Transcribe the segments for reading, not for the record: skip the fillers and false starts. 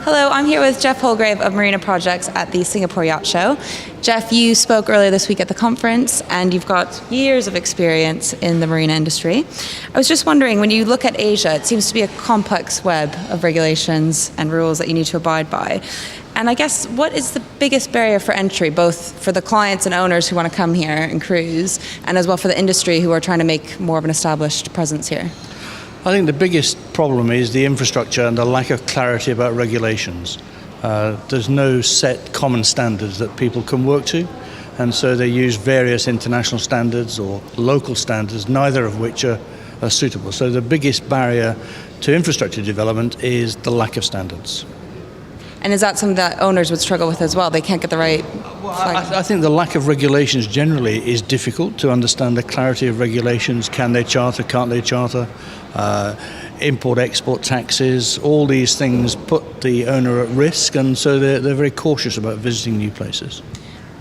Hello, I'm here with Jeff Houlgrave of Marina Projects at the Singapore Yacht Show. Jeff, you spoke earlier this week at the conference and you've got years of experience in the marina industry. I was just wondering, when you look at Asia, it seems to be a complex web of regulations and rules that you need to abide by. And I guess, what is the biggest barrier for entry, both for the clients and owners who want to come here and cruise, and as well for the industry who are trying to make more of an established presence here? I think the biggest problem is the infrastructure and the lack of clarity about regulations. There's no set common standards that people can work to, and so they use various international standards or local standards, neither of which are suitable. So the biggest barrier to infrastructure development is the lack of standards. And is that something that owners would struggle with as well? They can't get the right... I think the lack of regulations generally is difficult to understand. The clarity of regulations. Can they charter, can't they charter? Import-export taxes, all these things put the owner at risk, and so they're very cautious about visiting new places.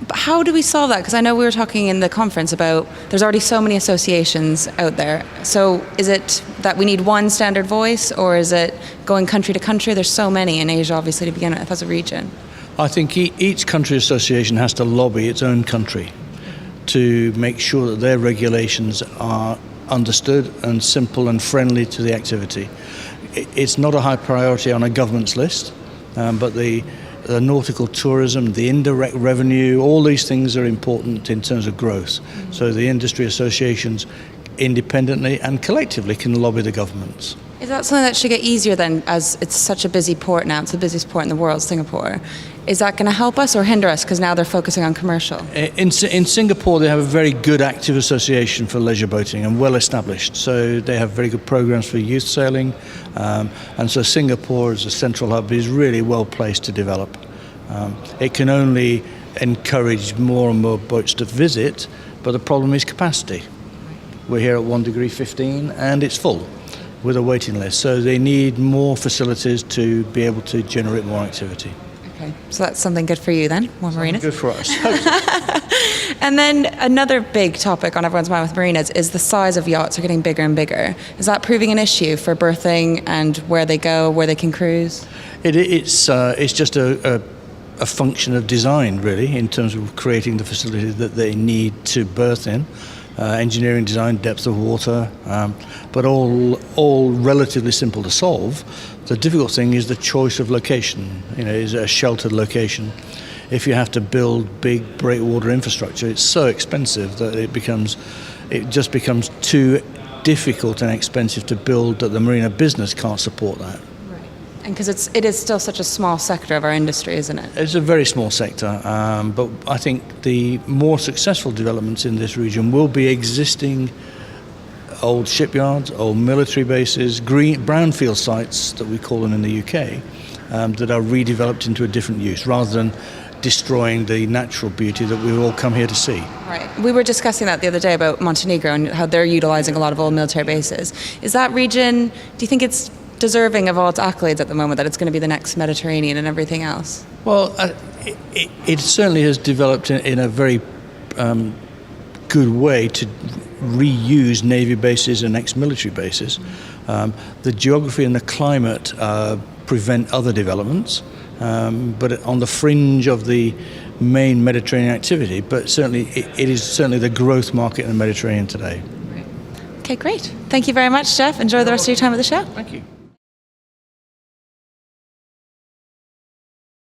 But how do we solve that? Because I know we were talking in the conference about there's already so many associations out there. So is it that we need one standard voice, or is it going country to country? There's so many in Asia, obviously, to begin with as a region. I think each country association has to lobby its own country to make sure that their regulations are understood and simple and friendly to the activity. It's not a high priority on a government's list, but the nautical tourism, the indirect revenue, all these things are important in terms of growth. So the industry associations independently and collectively can lobby the governments. Is that something that should get easier then, as it's such a busy port now? It's the busiest port in the world, Singapore. Is that going to help us or hinder us, because now they're focusing on commercial? In Singapore, they have a very good active association for leisure boating and well established. So they have very good programs for youth sailing. And so Singapore as a central hub is really well placed to develop. It can only encourage more and more boats to visit, but the problem is capacity. We're here at 1 degree 15 and it's full with a waiting list. So they need more facilities to be able to generate more activity. Okay, so that's something good for you then, more marinas? Good for us. And then another big topic on everyone's mind with marinas is the size of yachts are getting bigger and bigger. Is that proving an issue for berthing and where they go, where they can cruise? It's just a function of design, really, in terms of creating the facility that they need to berth in. Engineering design, depth of water, but all relatively simple to solve. The difficult thing is the choice of location. Is it a sheltered location? If you have to build big breakwater infrastructure, it's so expensive that it just becomes too difficult and expensive to build that the marina business can't support that. And because it is still such a small sector of our industry, isn't it? It's a very small sector, but I think the more successful developments in this region will be existing old shipyards, old military bases, brownfield sites that we call them in the UK, that are redeveloped into a different use rather than destroying the natural beauty that we've all come here to see. Right. We were discussing that the other day about Montenegro and how they're utilizing a lot of old military bases. Is that region, do you think it's deserving of all its accolades at the moment, that it's going to be the next Mediterranean and everything else? Well, it certainly has developed in a very good way to reuse Navy bases and ex-military bases. The geography and the climate prevent other developments, but on the fringe of the main Mediterranean activity, but certainly it is certainly the growth market in the Mediterranean today. Okay, great. Thank you very much, Jeff. Enjoy the rest of your time at the show. Thank you.